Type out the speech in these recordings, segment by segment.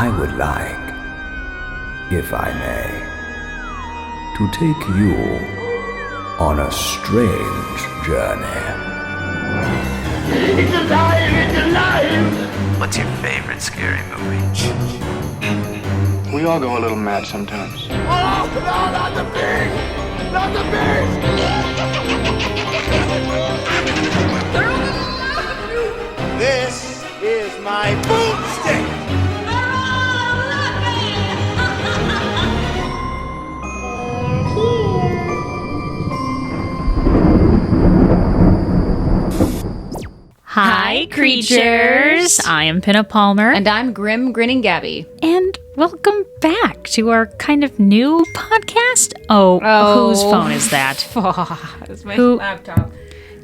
I would like, if I may, to take you on a strange journey. It's alive! It's alive! What's your favorite scary movie? We all go a little mad sometimes. Oh, no, not the beast! Not the beast! This is my boomstick! Hi, creatures! I am Pinna Palmer. And I'm Grim Grinning Gabby. And welcome back to our kind of new podcast. Oh. Whose phone is that? It's my laptop.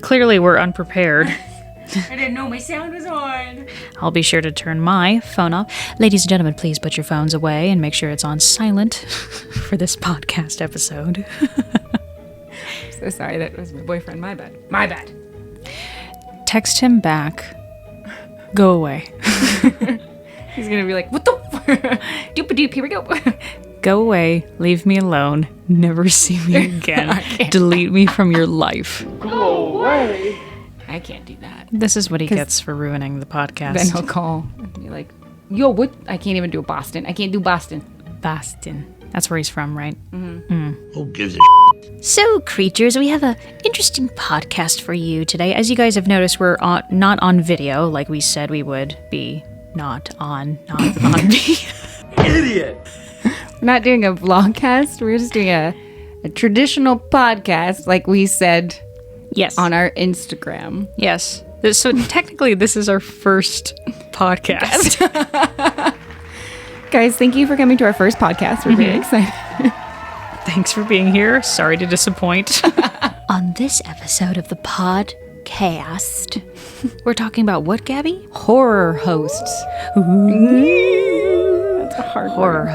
Clearly we're unprepared. I didn't know my sound was on. I'll be sure to turn my phone off. Ladies and gentlemen, please put your phones away and make sure it's on silent for this podcast episode. So sorry, that was my boyfriend. My bad. My bad. Text him back. Go away. He's gonna be like, what the doop-a-doop, here we go. Go away. Leave me alone. Never see me again. Delete me from your life. Go away! I can't do that. This is what he gets for ruining the podcast. Then he'll call and be like, yo, what? I can't even do Boston. I can't do Boston. Boston. That's where he's from, right? Who gives a So, creatures, we have an interesting podcast for you today. As you guys have noticed, we're not on video like we said we would be. Not on video. idiot? We're not doing a vlogcast. We're just doing a traditional podcast like we said Yes. on our Instagram. Yes. So, technically, this is our first podcast. Guys, thank you for coming to our first podcast. We're very excited. Thanks for being here. Sorry to disappoint. On this episode of the podcast, we're talking about what, Gabby? Horror hosts. That's a hard word.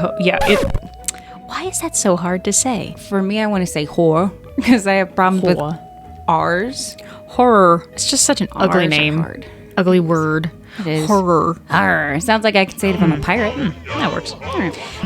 Why is that so hard to say? For me, I want to say horror because I have problems with R's. Horror. It's just such an ugly R's are name. hard. Ugly word. It is. Horror. Arr. Sounds like I could say it if I'm a pirate. That works.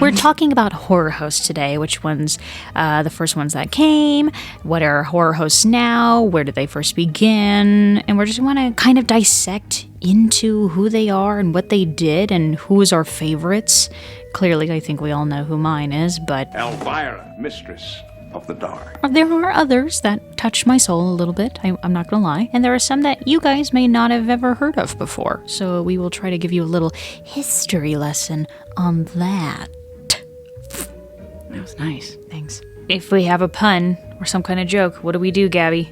We're talking about horror hosts today. Which ones, the first ones that came, what are horror hosts now, where did they first begin, and we're just want to kind of dissect into who they are and what they did and who is our favorites. Clearly, I think we all know who mine is, but Elvira, mistress of the dark. there are others that touch my soul a little bit, I'm not gonna lie. And there are some that you guys may not have ever heard of before. So we will try to give you a little history lesson on that. That was nice. Thanks. If we have a pun or some kind of joke, what do we do, Gabby?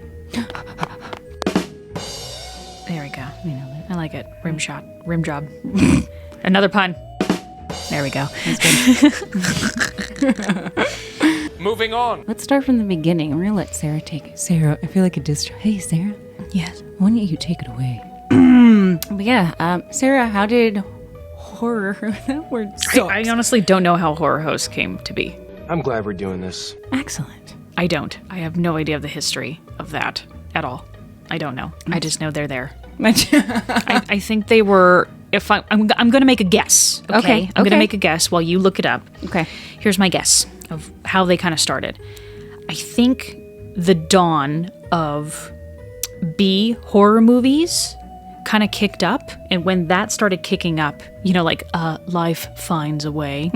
There we go. You know, I like it. Rim job. Another pun. There we go. That's good. Moving on. Let's start from the beginning. I'm going to let Sarah take it. Sarah, I feel like a distro. Hey, Sarah. Yes. Why don't you take it away? But yeah, Sarah, how did horror... that word sucks. I honestly don't know how horror hosts came to be. I'm glad we're doing this. Excellent. I don't. I have no idea of the history of that at all. I don't know. I just know they're there. I think they were... I'm going to make a guess. Okay. I'm going to make a guess while you look it up. Okay. Here's my guess of how they kind of started. I think the dawn of B horror movies kind of kicked up, and when that started kicking up, you know, like life finds a way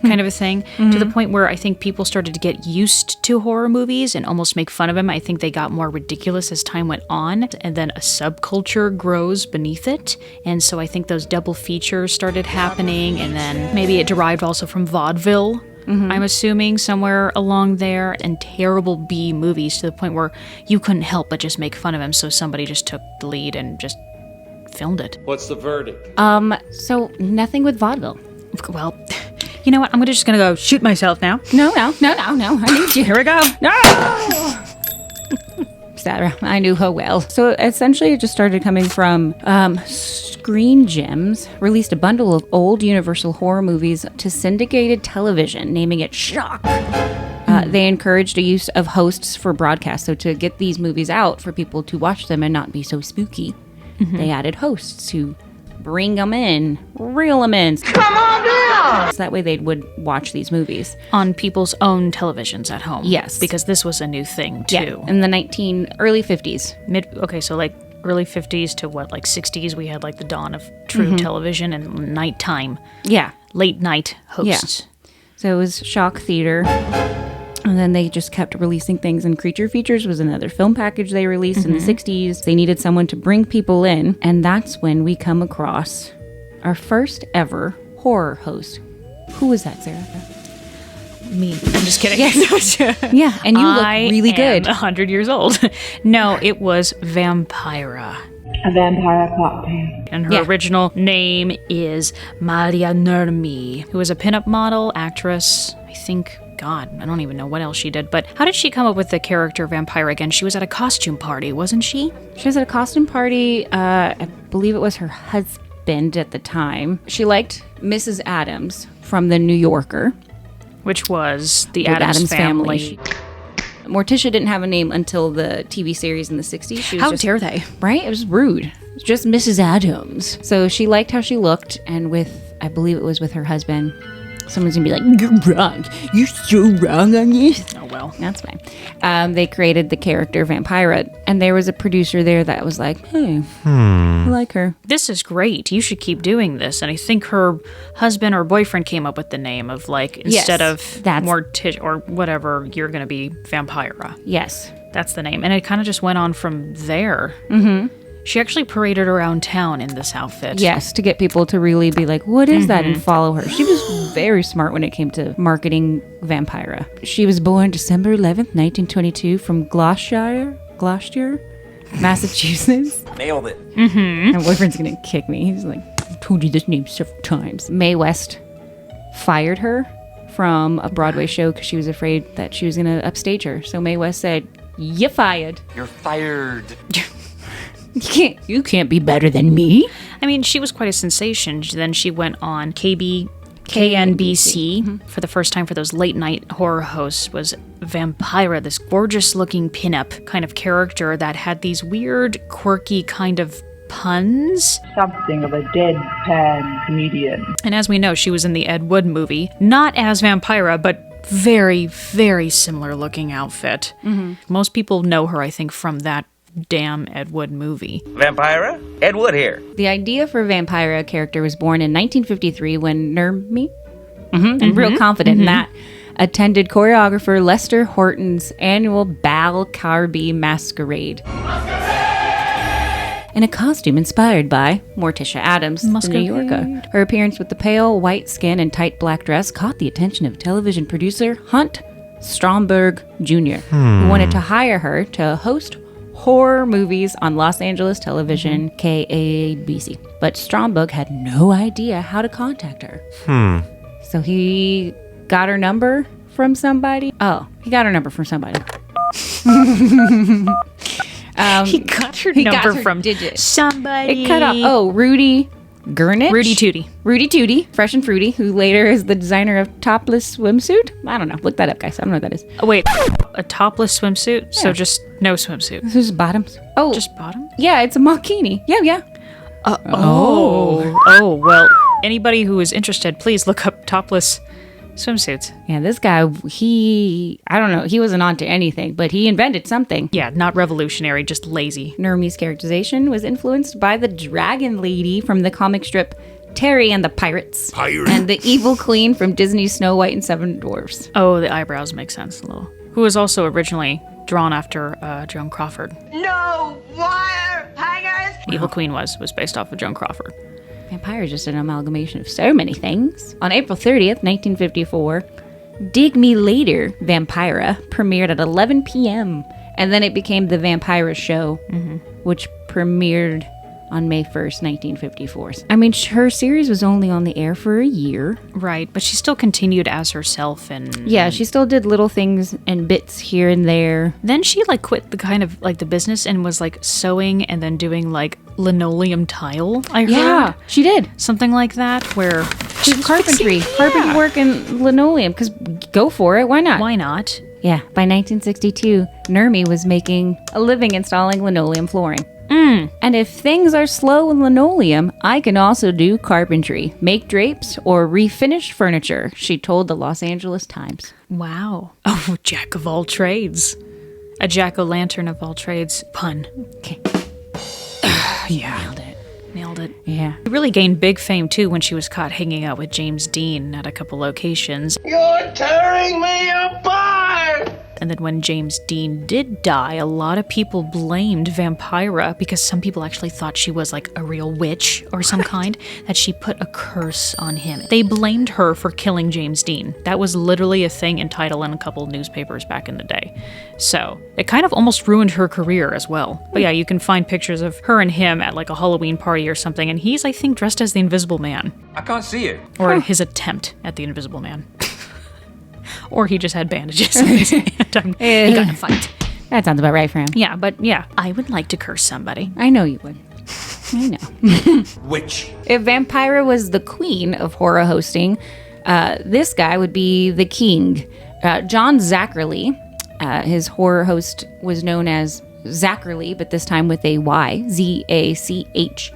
kind of a thing, to the point where I think people started to get used to horror movies and almost make fun of them. I think they got more ridiculous as time went on, and then a subculture grows beneath it, and so I think those double features started happening, and then maybe it derived also from vaudeville. I'm assuming somewhere along there, and terrible B movies to the point where you couldn't help but just make fun of him, so somebody just took the lead and just filmed it. What's the verdict? So nothing with vaudeville. Well, you know what? I'm just gonna go shoot myself now. No. I need you. Here we go. No! Sarah, I knew her well. So essentially it just started coming from Screen Gems released a bundle of old Universal horror movies to syndicated television, naming it Shock. They encouraged the use of hosts for broadcast. So to get these movies out for people to watch them and not be so spooky, they added hosts to bring them in, reel them in. Come on, So that way they would watch these movies. On people's own televisions at home. Yes. Because this was a new thing, too. Yeah, in the early 50s. So like early 50s to what, like 60s, we had like the dawn of true television and nighttime. Yeah. Late night hosts. Yeah. So it was shock theater. And then they just kept releasing things, and Creature Features was another film package they released in the 60s. They needed someone to bring people in, and that's when we come across our first ever horror host. Who was that, Sarah? Me. I'm just kidding. Yes. Yeah, and you look really good. 100 years old. No, it was Vampira. A vampire cocktail. And her original name is Maria Nurmi, who was a pinup model, actress, I think. God, I don't even know what else she did. But how did she come up with the character Vampira again? She was at a costume party, wasn't she? She was at a costume party. I believe it was her husband at the time. She liked Mrs. Adams from The New Yorker. Which was the Addams family. Morticia didn't have a name until the TV series in the 60s. She was How dare they? Right? It was rude. It was just Mrs. Adams. So she liked how she looked, and I believe it was with her husband. Someone's gonna be like, "You're wrong. You're so wrong on this." Oh, well. That's fine. They created the character Vampira, and there was a producer there that was like, "Hey, I like her." This is great. You should keep doing this. And I think her husband or boyfriend came up with the name of, like, instead of Morticia or whatever, you're going to be Vampira. Yes. That's the name. And it kind of just went on from there. Mm-hmm. She actually paraded around town in this outfit. Yes, to get people to really be like, what is that? And follow her. She was very smart when it came to marketing Vampira. She was born December 11th, 1922 from Gloucester, Massachusetts. Nailed it. Mm-hmm. My boyfriend's going to kick me. He's like, I've told you this name several times. Mae West fired her from a Broadway show because she was afraid that she was going to upstage her. So Mae West said, "You're fired. You're fired." You can't be better than me. I mean, she was quite a sensation. Then she went on KNBC for the first time for those late night horror hosts. Was Vampira, this gorgeous looking pinup kind of character that had these weird, quirky kind of puns. Something of a deadpan comedian. And as we know, she was in the Ed Wood movie, not as Vampira, but very, very similar looking outfit. Mm-hmm. Most people know her, I think, from that damn Ed Wood movie. Vampira? Ed Wood here. The idea for Vampira character was born in 1953 when Nurmi, I'm real confident in that, attended choreographer Lester Horton's annual Bal Carby masquerade. In a costume inspired by Morticia Adams, the New Yorker. Her appearance with the pale white skin and tight black dress caught the attention of television producer Hunt Stromberg Jr., who wanted to hire her to host horror movies on Los Angeles television, KABC. But Stromberg had no idea how to contact her. So he got her number from somebody. He got her number from somebody. He got her number from somebody. It cut off. Rudy Gurnich? Rudy Tooty, Fresh and Fruity, who later is the designer of topless swimsuit. I don't know. Look that up, guys. I don't know what that is. Oh, wait. A topless swimsuit? Yeah. So just no swimsuit. This is bottoms. Oh. Just bottoms? Yeah, it's a bikini. Yeah. Well, anybody who is interested, please look up topless swimsuits. Yeah, this guy, I don't know, he wasn't onto anything, but he invented something. Yeah, not revolutionary, just lazy. Nurmi's characterization was influenced by the dragon lady from the comic strip Terry and the Pirates. And the evil queen from Disney's Snow White and Seven Dwarfs. Oh, the eyebrows make sense a little. Who was also originally drawn after Joan Crawford. No wire hangers! Evil Queen was based off of Joan Crawford. Vampire is just an amalgamation of so many things. On April 30th, 1954, Dig Me Later, Vampira, premiered at 11 p.m. And then it became The Vampira Show, which premiered on May 1st, 1954. I mean, her series was only on the air for a year. Right, but she still continued as herself and... Yeah, she still did little things and bits here and there. Then she, quit the kind of, the business and was, sewing and then doing, linoleum tile, I heard. Yeah, she did. Something like that, where... She was carpentry work and linoleum, because go for it, why not? Why not? Yeah, by 1962, Nurmi was making a living installing linoleum flooring. And if things are slow in linoleum, I can also do carpentry, make drapes, or refinish furniture, she told the Los Angeles Times. Wow. Oh, jack of all trades. A jack-o'-lantern of all trades. Pun. Okay. Yeah. Nailed it. Yeah. She really gained big fame, too, when she was caught hanging out with James Dean at a couple locations. You're tearing me apart! And then when James Dean did die, a lot of people blamed Vampira because some people actually thought she was like a real witch or some kind, that she put a curse on him. They blamed her for killing James Dean. That was literally a thing and title in a couple of newspapers back in the day. So it kind of almost ruined her career as well. But yeah, you can find pictures of her and him at like a Halloween party or something, and he's, I think, dressed as the Invisible Man. I can't see it. Or his attempt at the Invisible Man. Or he just had bandages in his hand. He got in a fight. That sounds about right for him. Yeah, but yeah, I would like to curse somebody. I know you would. I know. Which? If Vampira was the queen of horror hosting, this guy would be the king. John Zacherley, his horror host was known as Zacherley, but this time with a Y. Zacherley.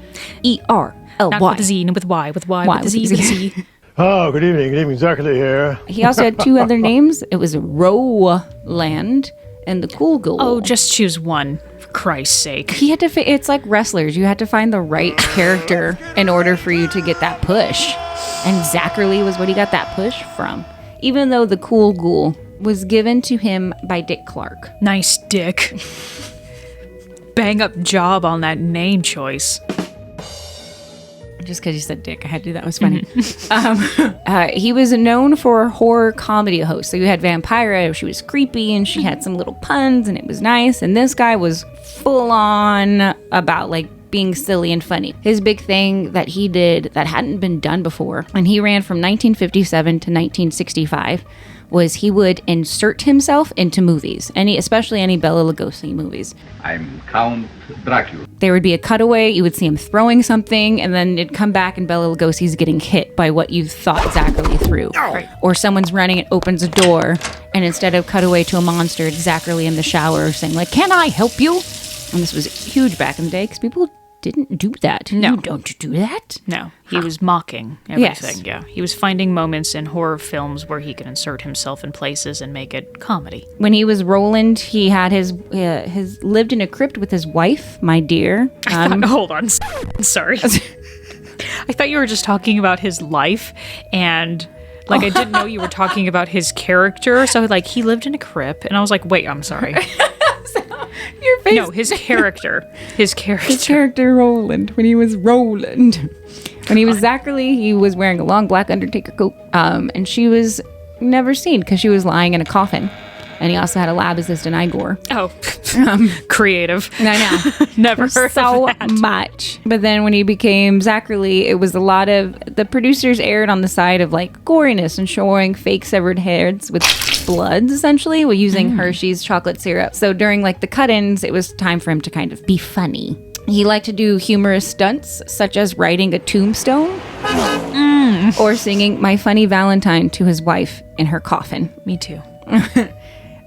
Not with a Z, with Y, with Y, with a Z, with a Z. Oh, good evening, Zacherley here. He also had two other names. It was Rowland and the Cool Ghoul. Oh, just choose one, for Christ's sake. He had to. It's like wrestlers. You had to find the right character in order for you to get that push. And Zacherley was what he got that push from. Even though the Cool Ghoul was given to him by Dick Clark. Nice dick. Bang up job on that name choice. Just because you said Dick, I had to do that. It was funny. He was known for horror comedy hosts. So you had Vampira, she was creepy and she had some little puns and it was nice. And this guy was full on about like being silly and funny. His big thing that he did that hadn't been done before, and he ran from 1957 to 1965, was he would insert himself into movies, especially any Bela Lugosi movies. I'm Count Dracula. There would be a cutaway, you would see him throwing something, and then it'd come back and Bela Lugosi's getting hit by what you thought Zacherley threw. Right. Or someone's running and opens a door, and instead of cutaway to a monster, it's Zacherley in the shower saying like, "Can I help you?" And this was huge back in the day because people didn't do that. No. You don't do that? No. He was mocking everything. Yes. Yeah. He was finding moments in horror films where he could insert himself in places and make it comedy. When he was Roland, he had his lived in a crypt with his wife, my dear. Hold on. Sorry. I thought you were just talking about his life, and like I didn't know you were talking about his character. So like he lived in a crypt, and I was like, wait, I'm sorry. Your face. No, his character. His character Roland. When he was Roland. When he was Zacherley, he was wearing a long black Undertaker coat. And she was never seen because she was lying in a coffin. And he also had a lab assistant, Igor. Oh, creative. I know. Never heard so of that. much. But then when he became Zacherley, it was a lot of the producers erred on the side of like goriness and showing fake severed heads with bloods, essentially, while using Hershey's chocolate syrup. So during like the cut-ins, it was time for him to kind of be funny. He liked to do humorous stunts, such as writing a tombstone or singing My Funny Valentine to his wife in her coffin. Me too.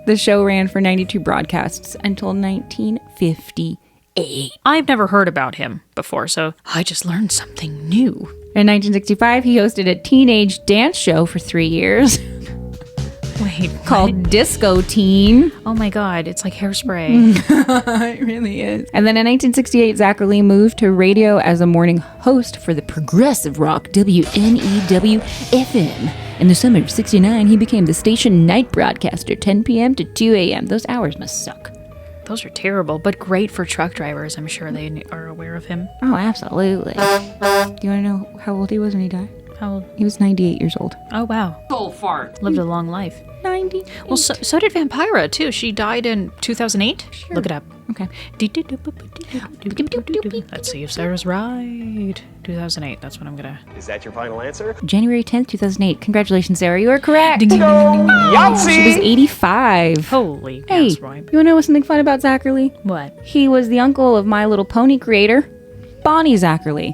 The show ran for 92 broadcasts until 1958. I've never heard about him before, so I just learned something new. In 1965, he hosted a teenage dance show for 3 years. Wait, called Disco Teen. Oh my god, it's like Hairspray. It really is. And then in 1968, Zacherley moved to radio as a morning host for the progressive rock WNEW-FM. In the summer of 69, he became the station night broadcaster, 10 p.m. to 2 a.m. Those hours must suck. Those are terrible, but great for truck drivers. I'm sure they are aware of him. Oh, absolutely. Do you want to know how old he was when he died? How old? He was 98 years old. Oh, wow. Soul fart. Lived a long life. 90. Well, so did Vampira, too. She died in 2008. Sure. Look it up. Okay. Let's see if Sarah's right. 2008. That's what I'm going to... Is that your final answer? January 10th, 2008. Congratulations, Sarah. You are correct. Ding, ding, ding, ding, ding. Yahtzee! She was 85. Holy hey, Gasroy. You want to know something fun about Zacherley? What? He was the uncle of My Little Pony creator, Bonnie Zacherley.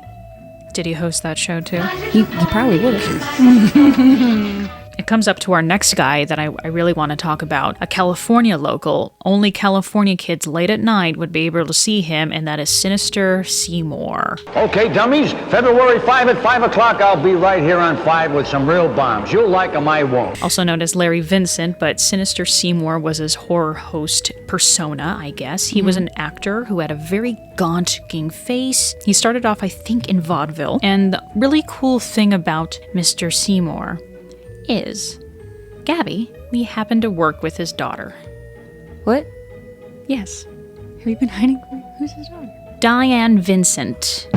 Did he host that show, too? He probably would have. It comes up to our next guy that I really want to talk about, a California local. Only California kids late at night would be able to see him, and that is Sinister Seymour. Okay, dummies. February 5 at 5 o'clock, I'll be right here on 5 with some real bombs. You'll like them, I won't. Also known as Larry Vincent, but Sinister Seymour was his horror host persona, I guess. He was an actor who had a very gaunt-looking face. He started off, I think, in vaudeville. And the really cool thing about Mr. Seymour is, Gabby, we happen to work with his daughter. What? Yes. Have you been hiding from me? Who's his daughter? Diane Vincent.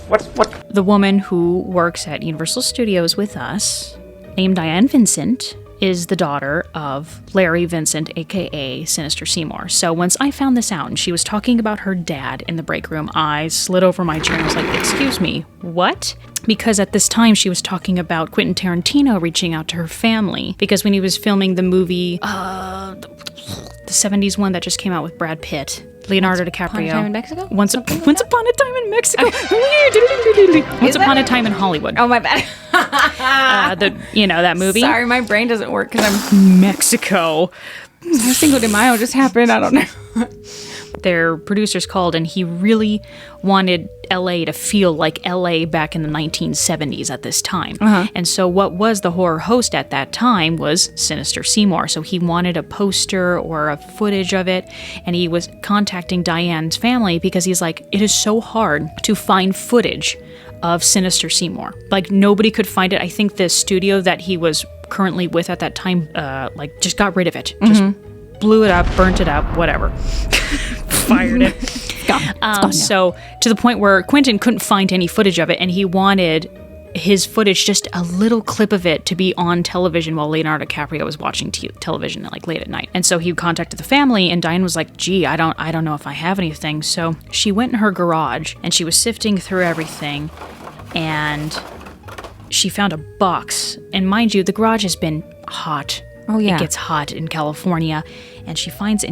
What? The woman who works at Universal Studios with us, named Diane Vincent, is the daughter of Larry Vincent, aka Sinister Seymour. So once I found this out and she was talking about her dad in the break room, I slid over my chair and was like, excuse me, what? Because at this time she was talking about Quentin Tarantino reaching out to her family because when he was filming the movie, the 70s one that just came out with Brad Pitt, Leonardo DiCaprio. Once Upon a Time in Mexico? Once Upon a Time in Mexico. Once Upon a Time in Hollywood. Oh, my bad. That movie. Sorry, my brain doesn't work because I'm Mexico. Cinco de Mayo just happened. I don't know. Their producers called and he really wanted LA to feel like LA back in the 1970s at this time. And so what was the horror host at that time was Sinister Seymour. So he wanted a poster or a footage of it, and he was contacting Diane's family because he's like, it is so hard to find footage of Sinister Seymour. Like, nobody could find it. I think the studio that he was currently with at that time, just got rid of it. Just blew it up, burnt it up, whatever. Fired it. It's gone. So to the point where Quentin couldn't find any footage of it, and he wanted his footage, just a little clip of it, to be on television while Leonardo DiCaprio was watching television like late at night. And so he contacted the family, and Diane was like, gee, I don't know if I have anything. So she went in her garage and she was sifting through everything, and she found a box. And mind you, the garage has been hot. Oh yeah, it gets hot in California, and she finds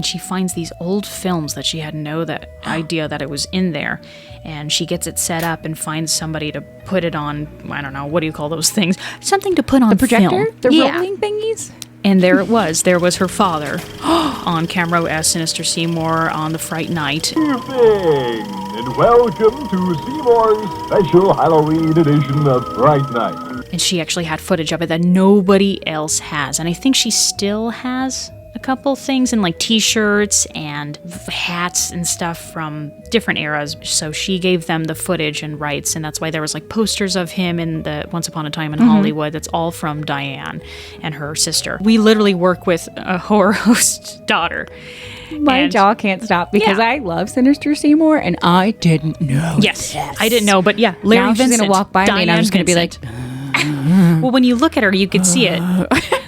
these old films that she had no idea that it was in there, and she gets it set up and finds somebody to put it on. I don't know, what do you call those things? Something to put on the projector, film. the rolling thingies. And there it was. There was her father on camera as Sinister Seymour on the Fright Night. Good evening, and welcome to Seymour's special Halloween edition of Fright Night. And she actually had footage of it that nobody else has. And I think she still has a couple things in like t-shirts and hats and stuff from different eras. So she gave them the footage and rights, and that's why there was like posters of him in the Once Upon a Time in Hollywood. That's all from Diane and her sister. We literally work with a horror host's daughter. My jaw can't stop because I love Sinister Seymour and I didn't know. Yes, I didn't know, but yeah, Larry Vincent. She's gonna walk by me and I'm just gonna be like, well, when you look at her, you can see it.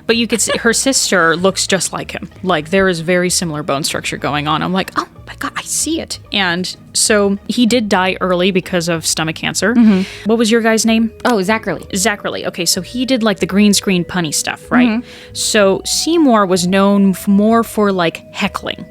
But you could see her sister looks just like him. Like, there is very similar bone structure going on. I'm like, oh my God, I see it. And so he did die early because of stomach cancer. What was your guy's name? Oh, Zacherley. Zacherley. Okay, so he did like the green screen punny stuff, right? So Seymour was known more for like heckling.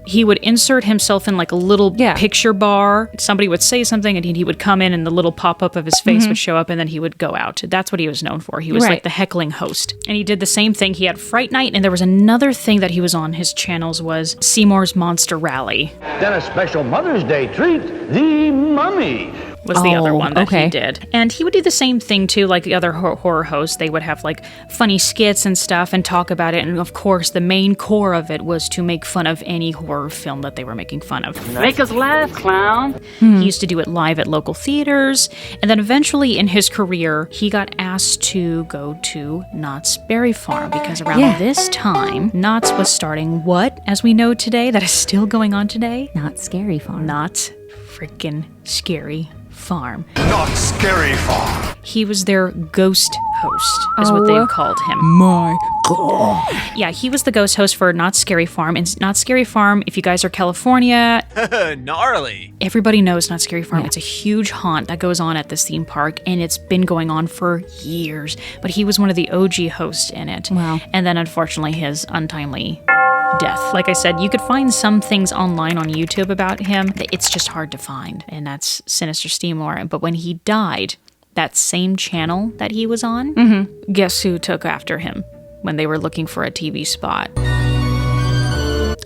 He would insert himself in like a little picture bar. Somebody would say something and he would come in and the little pop-up of his face would show up and then he would go out. That's what he was known for. He was like the heckling host. And he did the same thing. He had Fright Night, and there was another thing that he was on his channels was Seymour's Monster Rally. Then a special Mother's Day treat, the Mummy. Was the other one that he did. And he would do the same thing too, like the other horror hosts. They would have like funny skits and stuff and talk about it. And of course, the main core of it was to make fun of any horror film that they were making fun of. Make us laugh, clown. He used to do it live at local theaters. And then eventually in his career, he got asked to go to Knott's Berry Farm because around this time, Knott's was starting what, as we know today, that is still going on today? Not Scary Farm. Knott's freaking Scary Farm. Not Scary Farm. He was their ghost host, is what they called him. My God. Yeah, he was the ghost host for Not Scary Farm. And Not Scary Farm, if you guys are California, gnarly. Everybody knows Not Scary Farm. It's a huge haunt that goes on at this theme park, and it's been going on for years. But he was one of the OG hosts in it. Wow. And then unfortunately his untimely death. Like I said, you could find some things online on YouTube about him. It's just hard to find, and that's Sinister Seymour. But when he died, that same channel that he was on, guess who took after him when they were looking for a TV spot?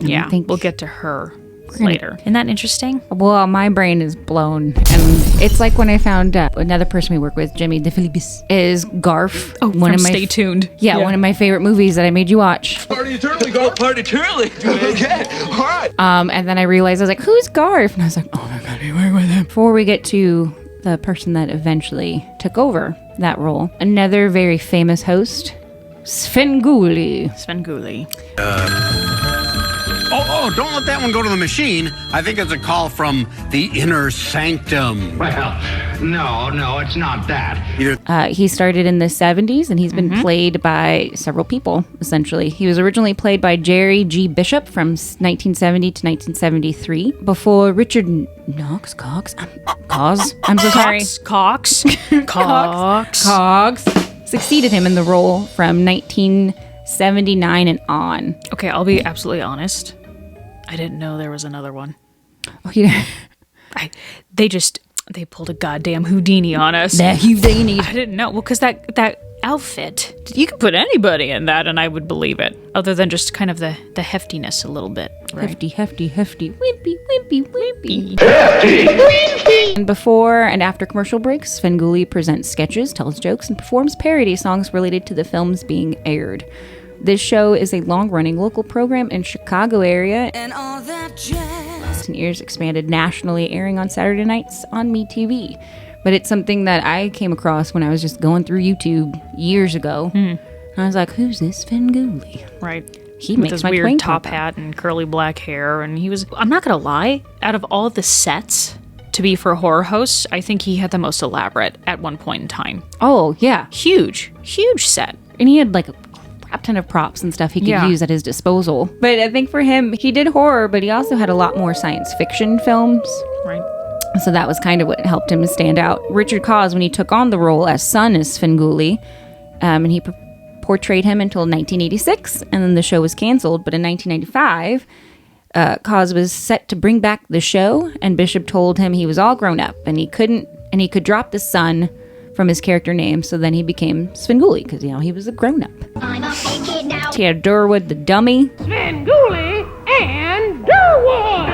Yeah, we'll get to her later. Isn't that interesting? Well, my brain is blown. And it's like when I found another person we work with, Jimmy DeFilippis, is Garf. Oh, one of my Stay Tuned. Yeah, one of my favorite movies that I made you watch. Party eternally, go party eternally. Okay, all right. And then I realized, I was like, who's Garf? And I was like, oh my God, you work with him. Before we get to the person that eventually took over that role, another very famous host, SVENGOOLIE. SVENGOOLIE. Oh, don't let that one go to the machine. I think it's a call from the inner sanctum. Well, no, it's not that. He started in the 70s, and he's been played by several people, essentially. He was originally played by Jerry G. Bishop from 1970 to 1973, before Richard Cox. I'm so sorry. Cox succeeded him in the role from 1979 and on. Okay, I'll be absolutely honest. I didn't know there was another one. Oh, yeah. They pulled a goddamn Houdini on us. That Houdini. I didn't know. Well, because that outfit, you could put anybody in that and I would believe it. Other than just kind of the heftiness a little bit. Right? Hefty. Wimpy. Hefty. And before and after commercial breaks, SVENGOOLIE presents sketches, tells jokes, and performs parody songs related to the films being aired. This show is a long-running local program in Chicago area, and all that jazz. And years expanded nationally, airing on Saturday nights on MeTV. But it's something that I came across when I was just going through YouTube years ago. And I was like, who's this SVENGOOLIE? Right. He with makes his my weird twink top pop hat and curly black hair, and he was. I'm not gonna lie. Out of all the sets to be for horror hosts, I think he had the most elaborate at one point in time. Oh yeah, huge set, and he had like a crap ton of props and stuff he could use at his disposal. But I think for him, he did horror, but he also had a lot more science fiction films. Right. So that was kind of what helped him stand out. Richard Coz, when he took on the role as son as SVENGOOLIE, and he portrayed him until 1986, and then the show was canceled. But in 1995, Coz was set to bring back the show, and Bishop told him he was all grown up and he could drop the son from his character name, so then he became SVENGOOLIE because he was a grown up. He had Durwood the dummy. SVENGOOLIE and Durwood.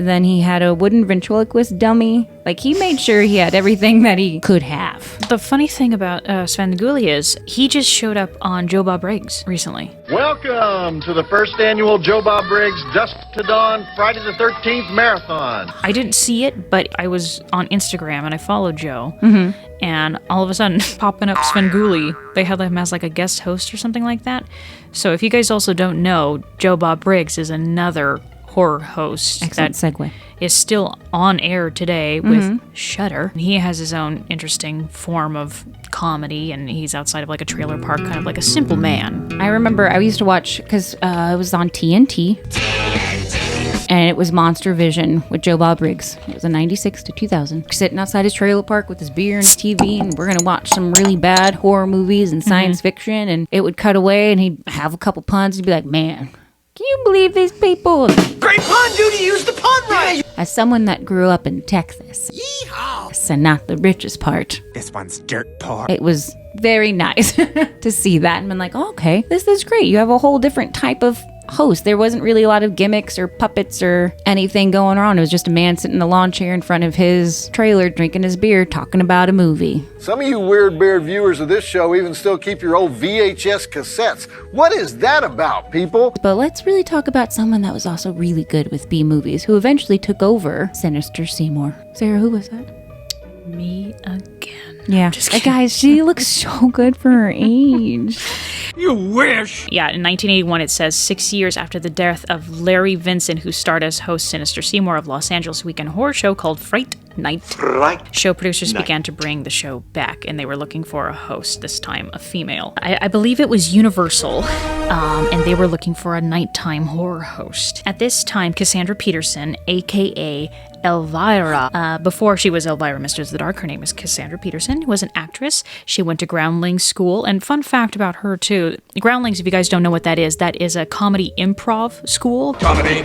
Then he had a wooden ventriloquist dummy. Like, he made sure he had everything that he could have. The funny thing about SVENGOOLIE is he just showed up on Joe Bob Briggs recently. Welcome to the first annual Joe Bob Briggs Dusk to Dawn Friday the 13th Marathon. I didn't see it, but I was on Instagram and I followed Joe. And all of a sudden, popping up SVENGOOLIE, they had him as like a guest host or something like that. So if you guys also don't know, Joe Bob Briggs is another horror host. Excellent segue. Is still on air today with Shudder. He has his own interesting form of comedy, and he's outside of like a trailer park, kind of like a simple man. I remember I used to watch, because it was on TNT, and it was Monster Vision with Joe Bob Briggs. It was a 96 to 2000. Sitting outside his trailer park with his beer and TV, and we're going to watch some really bad horror movies and science fiction, and it would cut away, and he'd have a couple puns, and he'd be like, man, can you believe these people? Great pun, Judy. Use the pun right. As someone that grew up in Texas, and not the richest part, This one's dirt poor. it was very nice to see that and been like, oh, okay, this is great. You have a whole different type of host. There wasn't really a lot of gimmicks or puppets or anything going on. It was just a man sitting in a lawn chair in front of his trailer, drinking his beer, talking about a movie. Some of you weird beard viewers of this show even still keep your old VHS cassettes. What is that about, people? But let's really talk about someone that was also really good with B movies, who eventually took over Sinister Seymour. Sarah, who was that? Me again. Yeah. Guys, she looks so good for her age. You wish! Yeah, in 1981, it says 6 years after the death of Larry Vincent, who starred as host Sinister Seymour of Los Angeles' weekend horror show called Fright Night. Show producers began to bring the show back, and they were looking for a host, this time a female. I believe it was Universal, and they were looking for a nighttime horror host. At this time, Cassandra Peterson, aka Elvira, before she was Elvira Mistress of the Dark, her name is Cassandra Peterson, was an actress. She went to Groundlings School, and fun fact about her too, Groundlings, if you guys don't know what that is a comedy improv school. Comedy.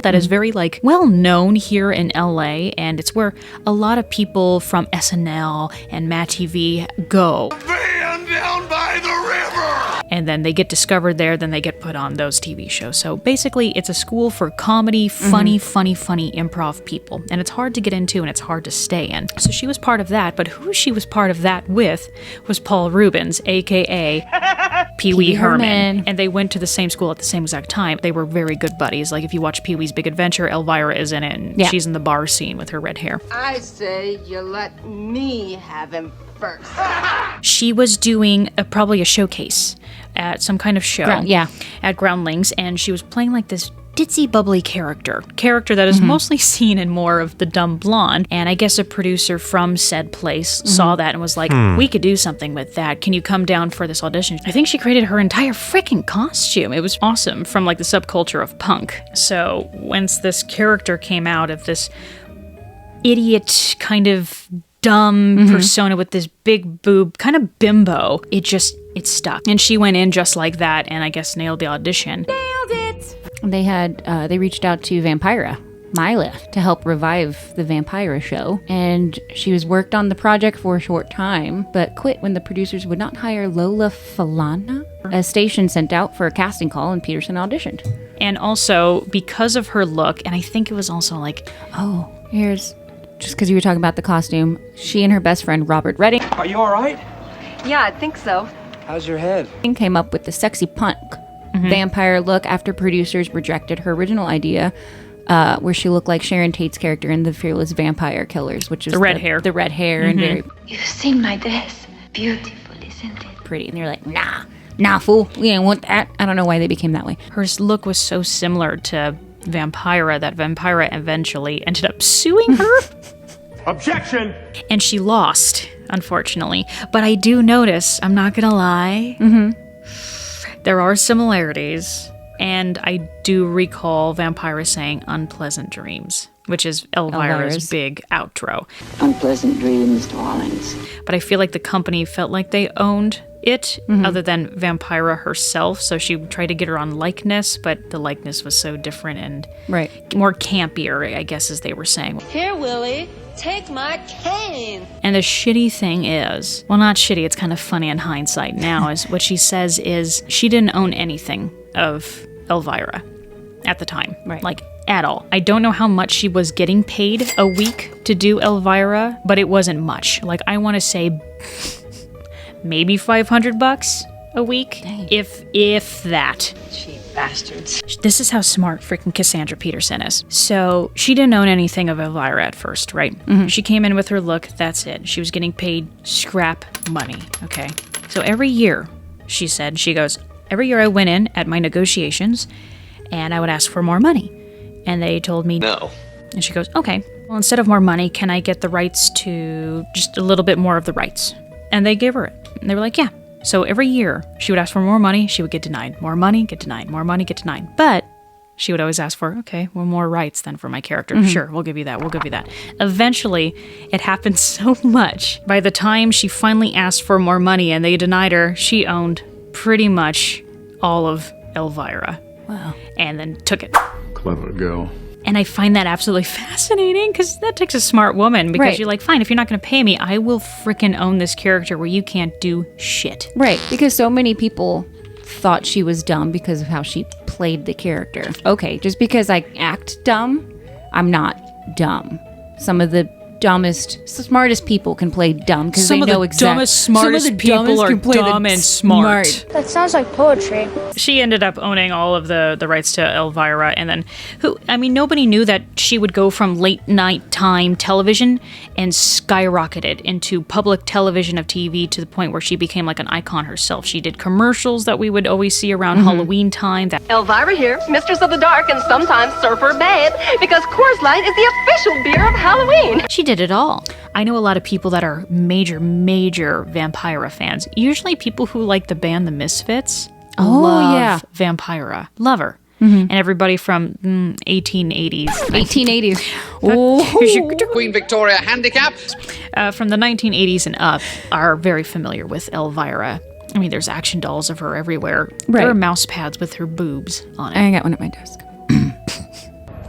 That is very well known here in LA, and it's It's where a lot of people from SNL and Matt TV go. Van down by the river! And then they get discovered there, then they get put on those TV shows. So basically, it's a school for comedy, funny improv people. And it's hard to get into and it's hard to stay in. So she was part of that, but who she was part of that with was Paul Reubens, a.k.a. Pee-wee Herman. And they went to the same school at the same exact time. They were very good buddies. Like, if you watch Pee-wee's Big Adventure, Elvira is in it, and she's in the bar scene with her red hair. I say you let me have him first. She was doing probably a showcase at some kind of show at Groundlings, and she was playing like this ditzy, bubbly character that is mostly seen in more of the dumb blonde. And I guess a producer from said place saw that and was like, we could do something with that. Can you come down for this audition? I think she created her entire freaking costume. It was awesome, from like the subculture of punk. So once this character came out of this idiot kind of dumb persona with this big boob, kind of bimbo, it stuck. And she went in just like that and I guess nailed the audition. Nailed it! They reached out to Vampira, Mila, to help revive the Vampira show. And she was worked on the project for a short time, but quit when the producers would not hire Lola Falana. A station sent out for a casting call and Peterson auditioned. And also, because of her look, and I think it was also like, just because you were talking about the costume, she and her best friend, Robert Redding. Are you all right? Yeah, I think so. How's your head? Came up with the sexy punk vampire look after producers rejected her original idea, where she looked like Sharon Tate's character in The Fearless Vampire Killers, which is the red hair. The red hair and very... You've seen my dress. Beautiful, isn't it? Pretty. And they're like, nah, fool. We ain't want that. I don't know why they became that way. Her look was so similar to Vampira that Vampira eventually ended up suing her. Objection! And she lost, unfortunately. But I do notice, I'm not gonna lie, there are similarities. And I do recall Vampira saying unpleasant dreams, which is Elvira's big outro. Unpleasant dreams, darlings. But I feel like the company felt like they owned it, other than Vampira herself, so she tried to get her on likeness, but the likeness was so different and more campier, I guess, as they were saying. Here, Willie, take my cane. And the shitty thing is, well, not shitty, it's kind of funny in hindsight now, is what she says is she didn't own anything of Elvira at the time, like at all. I don't know how much she was getting paid a week to do Elvira, but it wasn't much. Like, I want to say maybe $500 a week, if that. Cheap bastards. This is how smart freaking Cassandra Peterson is. So she didn't own anything of Elvira at first, right? She came in with her look, that's it. She was getting paid scrap money, okay? So every year, she said, she goes, every year I went in at my negotiations and I would ask for more money. And they told me no. And she goes, okay, well, instead of more money, can I get the rights to just a little bit more of the rights? And they gave her it. And they were like, yeah. So every year, she would ask for more money, she would get denied. More money, get denied. More money, get denied. But she would always ask for, okay, well, more rights then for my character. Sure, we'll give you that, we'll give you that. Eventually, it happened so much. By the time she finally asked for more money and they denied her, she owned pretty much all of Elvira. Wow. And then took it. Clever girl. And I find that absolutely fascinating because that takes a smart woman, because you're like, fine, if you're not going to pay me, I will frickin' own this character where you can't do shit. Right, because so many people thought she was dumb because of how she played the character. Okay, just because I act dumb, I'm not dumb. Some of the dumbest, smartest people can play dumb because they know exactly. Smartest people are dumb and smart. That sounds like poetry. She ended up owning all of the rights to Elvira, and then nobody knew that she would go from late nighttime television and skyrocketed into public television of TV to the point where she became like an icon herself. She did commercials that we would always see around Halloween time. Elvira here, Mistress of the Dark and sometimes Surfer Babe, because Coors Light is the official beer of Halloween. She did it all. I know a lot of people that are major Vampira fans. Usually people who like the band The Misfits love Vampira. Love her. And everybody from 1880s. 1880s. Queen Victoria handicap. From the 1980s and up are very familiar with Elvira. I mean, there's action dolls of her everywhere. Right. There are mouse pads with her boobs on it. I got one at my desk.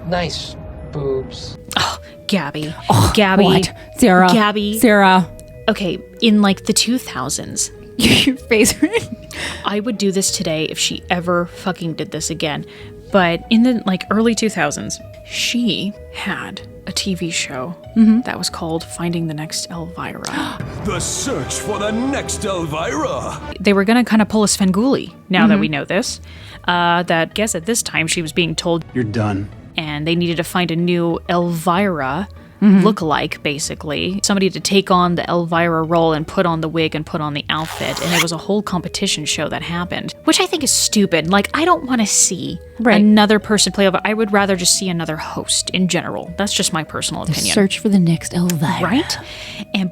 Nice boobs. Oh, Gabby. Oh, Gabby. What? Sarah. Gabby. Sarah. Okay, in like the 2000s. Your face. I would do this today if she ever fucking did this again. But in the like early 2000s, she had a TV show that was called Finding the Next Elvira. The search for the next Elvira. They were going to kind of pull a Svengoolie, now that we know this. That guess at this time she was being told, You're done. and they needed to find a new Elvira look-alike, basically. Somebody to take on the Elvira role and put on the wig and put on the outfit. And it was a whole competition show that happened, which I think is stupid. Like, I don't want to see another person play Elvira. I would rather just see another host in general. That's just my personal opinion. Search for the next Elvira. Right?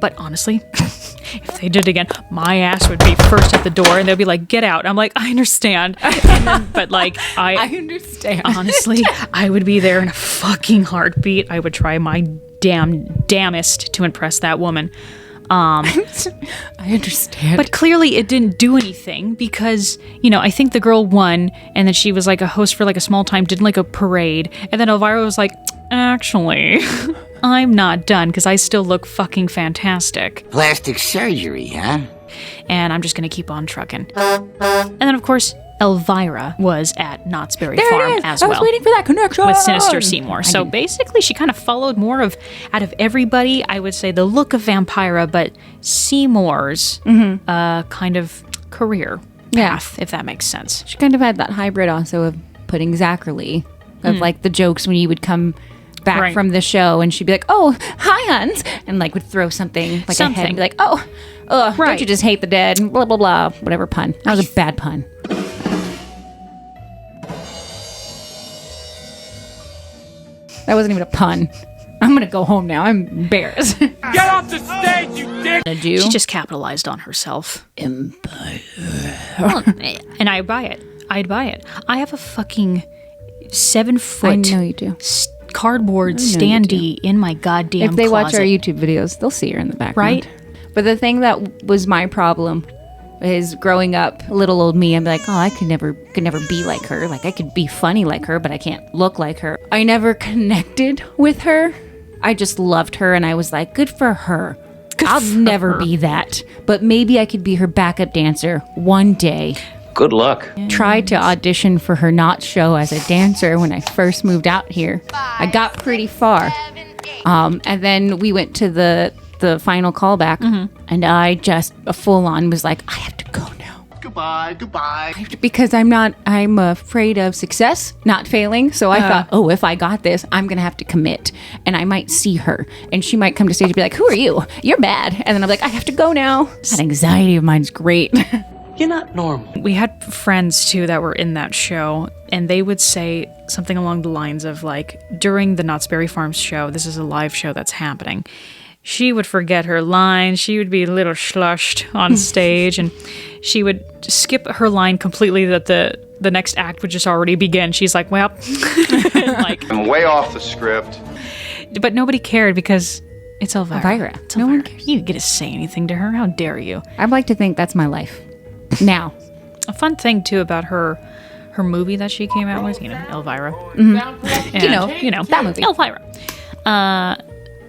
But honestly, if they did it again, my ass would be first at the door and they'd be like, get out. I'm like, I understand. But like, I understand. Honestly, I would be there in a fucking heartbeat. I would try my damnest to impress that woman. I understand. But clearly it didn't do anything because, you know, I think the girl won and then she was like a host for like a small time, did like a parade. And then Elvira was like, actually, I'm not done because I still look fucking fantastic. Plastic surgery, huh? And I'm just going to keep on trucking. And then, of course, Elvira was at Knott's Berry Farm as well. I was waiting for that connection. With Sinister Seymour. So basically, she kind of followed more of, out of everybody, I would say the look of Vampira, but Seymour's kind of career path, if that makes sense. She kind of had that hybrid also of putting Zacherley, of like the jokes when you would come back from the show and she'd be like, oh, hi, Huns, and like would throw something like a head and be like, oh, don't you just hate the dead, and blah, blah, blah, whatever pun. That was a bad pun. That wasn't even a pun. I'm gonna go home now. I'm embarrassed. Get off the stage, you dick! She just capitalized on herself. Empire. And I buy it. I'd buy it. I have a fucking 7-foot I know you do. Cardboard standee in my goddamn If they watch closet. our YouTube videos, they'll see her in the background. Right? But the thing that was my problem is growing up, little old me, I'm like, oh, I could never be like her. Like, I could be funny like her, but I can't look like her. I never connected with her. I just loved her, and I was like, good for her. I'll never be that. But maybe I could be her backup dancer one day. Good luck. Tried to audition for her Knott show as a dancer when I first moved out here. I got pretty far. And then we went to the final callback, and I just full on was like, I have to go now. Goodbye. Because I'm afraid of success, not failing. So I thought, oh, if I got this, I'm going to have to commit. And I might see her. And she might come to stage and be like, who are you? You're bad. And then I'm like, I have to go now. That anxiety of mine's great. You're not normal. We had friends, too, that were in that show, and they would say something along the lines of, like, during the Knott's Berry Farms show, this is a live show that's happening, she would forget her lines, she would be a little slushed on stage, and she would skip her line completely that the next act would just already begin. She's like, well, like, I'm way off the script. But nobody cared because it's Elvira. It's no one cares. You didn't get to say anything to her. How dare you? I'd like to think that's my life. Now. A fun thing, too, about her movie that she came out with, Elvira. Mm-hmm. You know, that movie. Elvira.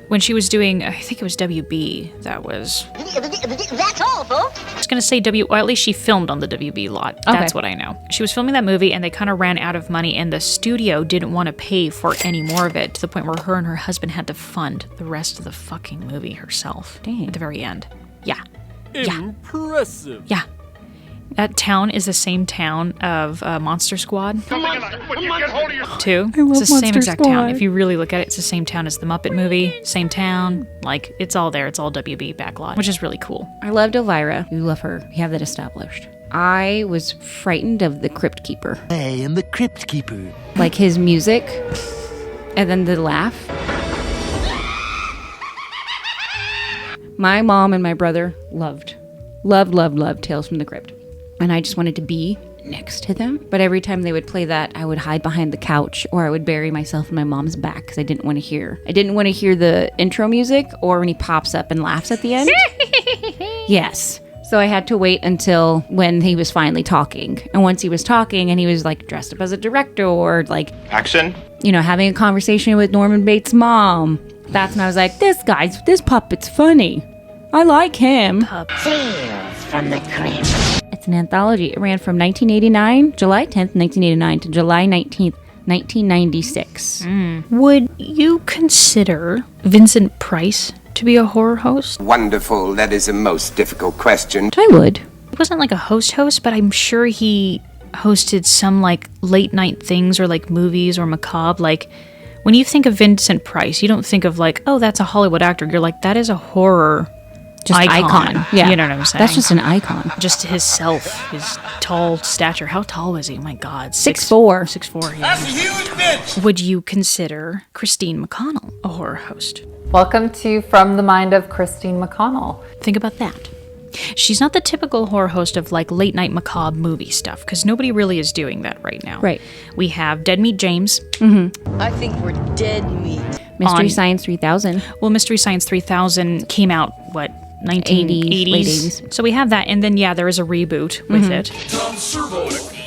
When she was doing, I think it was WB, that was... That's all, folks. I was going to say well, at least she filmed on the WB lot. That's what I know. She was filming that movie, and they kind of ran out of money, and the studio didn't want to pay for any more of it, to the point where her and her husband had to fund the rest of the fucking movie herself. Dang. At the very end. Yeah. Impressive. Yeah. That town is the same town of Monster Squad. Too. It's the same exact town. If you really look at it, it's the same town as the Muppet movie. Same town. Like, it's all there. It's all WB backlot, which is really cool. I loved Elvira. You love her. You have that established. I was frightened of the Crypt Keeper. I am the Crypt Keeper. Like his music, and then the laugh. My mom and my brother loved Tales from the Crypt. And I just wanted to be next to them. But every time they would play that, I would hide behind the couch, or I would bury myself in my mom's back because I didn't want to hear the intro music or when he pops up and laughs at the end. Yes. So I had to wait until when he was finally talking. And once he was talking and he was like dressed up as a director or like Action. Having a conversation with Norman Bates' mom, That's when I was like, this puppet's funny. I like him. Tales from the Crypt. It's an anthology. It ran from July 10th, 1989 to July 19th, 1996. Would you consider Vincent Price to be a horror host? Wonderful. That is a most difficult question. I would. He wasn't like a host, but I'm sure he hosted some like late night things or like movies or macabre. Like when you think of Vincent Price, you don't think of like, oh, that's a Hollywood actor. You're like, that is a horror icon. Yeah. You know what I'm saying? That's just an icon. Just his tall stature. How tall was he? Oh my God. 6'4". 6'4", yeah. That's a huge bitch! Would you consider Christine McConnell a horror host? Welcome to From the Mind of Christine McConnell. Think about that. She's not the typical horror host of like late night macabre movie stuff, because nobody really is doing that right now. Right. We have Dead Meat James. I think we're dead meat. Mystery Science 3000. Well, Mystery Science 3000 came out, what, 1980s? Late 80s. So we have that, and then, yeah, there is a reboot with it.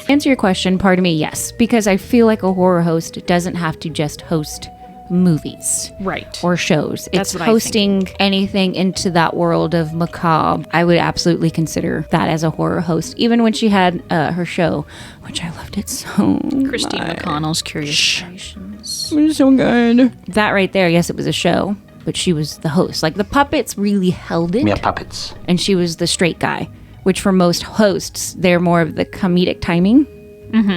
Answer your question, pardon me, yes. Because I feel like a horror host doesn't have to just host movies. Right. Or shows. That's It's what hosting anything into that world of macabre. I would absolutely consider that as a horror host. Even when she had her show, which I loved it so Christine much. McConnell's Curious Creations. It was so good. That right there, yes, it was a show, but she was the host. Like, the puppets really held it. Mere puppets. And she was the straight guy, which for most hosts, they're more of the comedic timing.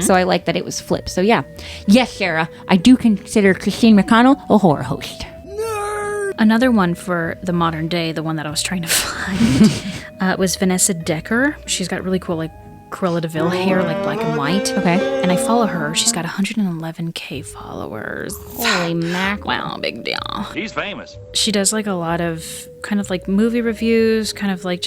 So I like that it was flipped. So yeah. Yes, Sarah, I do consider Christine McConnell a horror host. Another one for the modern day, the one that I was trying to find, was Vanessa Decker. She's got really cool, like, Cruella de Vil hair, like black and white. Okay. And I follow her. She's got 111K followers. Holy mackerel. Wow, big deal. He's famous. She does like a lot of kind of like movie reviews, kind of like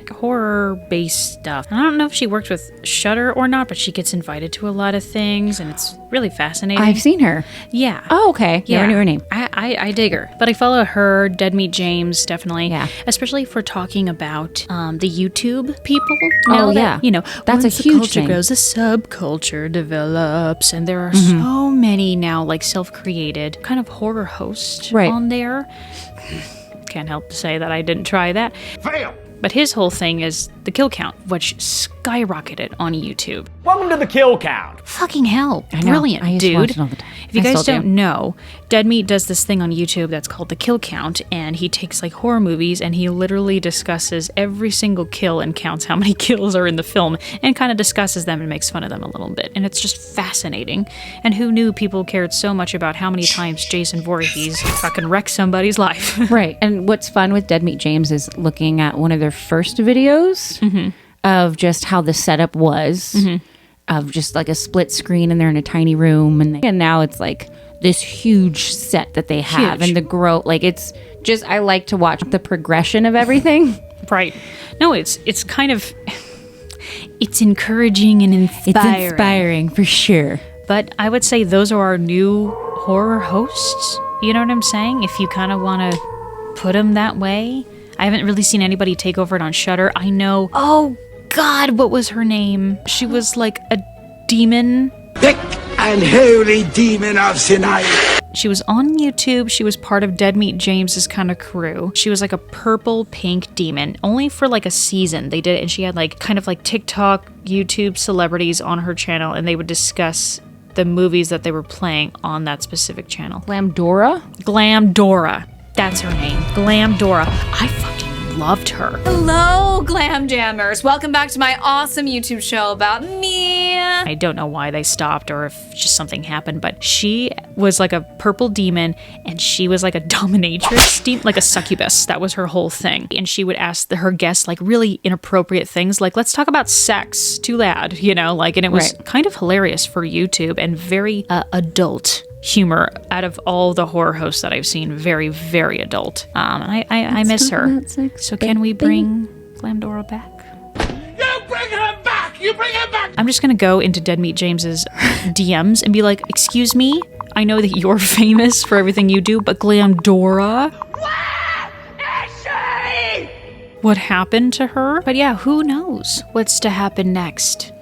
horror-based stuff. And I don't know if she worked with Shudder or not, but she gets invited to a lot of things, and it's really fascinating. I've seen her. Yeah. Oh, okay. Yeah. Never knew her name. I dig her. But I follow her, Dead Meat James, definitely. Yeah. Especially if we're talking about the YouTube people. Oh, yeah. You know, That's a once the huge culture thing. grows, a subculture develops. And there are so many now, like, self-created kind of horror hosts on there. Can't help to say that I didn't try that. Fail! But his whole thing is the kill count, which skyrocketed on YouTube. Welcome to the kill count. Fucking hell. I know. Brilliant, I used to dude. watch it all the time. If you I guys still do. don't know, Dead Meat does this thing on YouTube that's called the kill count, and he takes like horror movies and he literally discusses every single kill and counts how many kills are in the film and kind of discusses them and makes fun of them a little bit. And it's just fascinating. And who knew people cared so much about how many times Jason Voorhees fucking wrecked somebody's life? Right. And what's fun with Dead Meat James is looking at one of their first videos of just how the setup was, of just like a split screen and they're in a tiny room. And now it's like this huge set that they have and the growth. Like, it's just, I like to watch the progression of everything. Right. No, it's kind of, it's encouraging and inspiring. It's inspiring for sure. But I would say those are our new horror hosts. You know what I'm saying? If you kind of want to put them that way. I haven't really seen anybody take over it on Shudder. I know. Oh, God, what was her name? She was like a demon. Thick and holy demon of Sinai. She was on YouTube. She was part of Dead Meat James's kind of crew. She was like a purple pink demon, only for like a season. They did it, and she had like kind of like TikTok, YouTube celebrities on her channel, and they would discuss the movies that they were playing on that specific channel. Glamdora. That's her name. Glamdora. I fucking loved her. Hello, Glam Jammers. Welcome back to my awesome YouTube show about me. I don't know why they stopped or if just something happened, but she was like a purple demon and she was like a dominatrix, like a succubus. That was her whole thing. And she would ask her guests like really inappropriate things, like, let's talk about sex, too loud, you know, like, and it was kind of hilarious for YouTube and very adult humor. Out of all the horror hosts that I've seen, very, very adult. And I miss her. So can we bring Glamdora back? You bring her back! You bring her back! I'm just gonna go into Dead Meat James's DMs and be like, excuse me, I know that you're famous for everything you do, but Glamdora? Where is she? What happened to her? But yeah, who knows what's to happen next?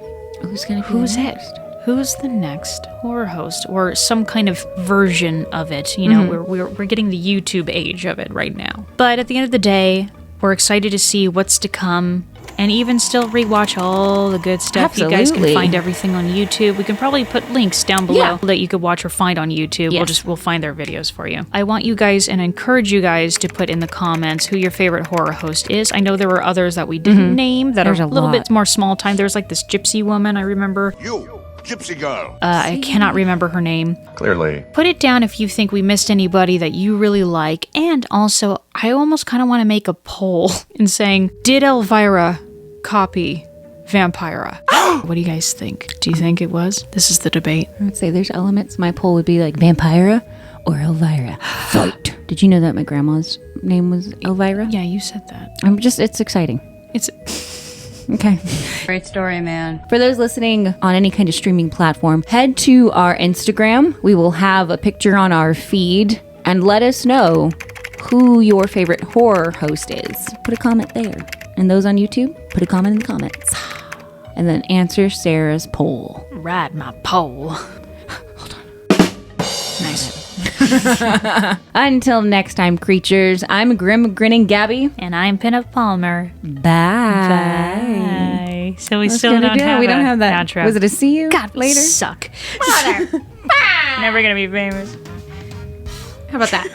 Who's gonna be Who's next? it? who's the next horror host or some kind of version of it. You know, we're getting the YouTube age of it right now. But at the end of the day, we're excited to see what's to come and even still rewatch all the good stuff. Absolutely. You guys can find everything on YouTube. We can probably put links down below that you could watch or find on YouTube. Yes. We'll find their videos for you. I want you guys and encourage you guys to put in the comments who your favorite horror host is. I know there were others that we didn't name that There's are a little lot. bit more small time. There's like this gypsy woman, I remember. You, gypsy girl. I cannot remember her name. Clearly. Put it down if you think we missed anybody that you really like. And also, I almost kind of want to make a poll in saying, did Elvira copy Vampira? What do you guys think? Do you think it was? This is the debate. I would say there's elements. My poll would be like Vampira or Elvira. Vote. Did you know that my grandma's name was Elvira? Yeah, you said that. It's exciting. It's... Okay. Great story, man. For those listening on any kind of streaming platform, head to our Instagram. We will have a picture on our feed and let us know who your favorite horror host is. Put a comment there. And those on YouTube, put a comment in the comments. And then answer Sarah's poll. Ride my pole. Hold on. Nice. Until next time, creatures, I'm Grim Grinning Gabby. And I'm Pinup Palmer. Bye. So we still don't have We don't have that. outro. Was it a see you God, later? Suck. Never gonna be famous. How about that?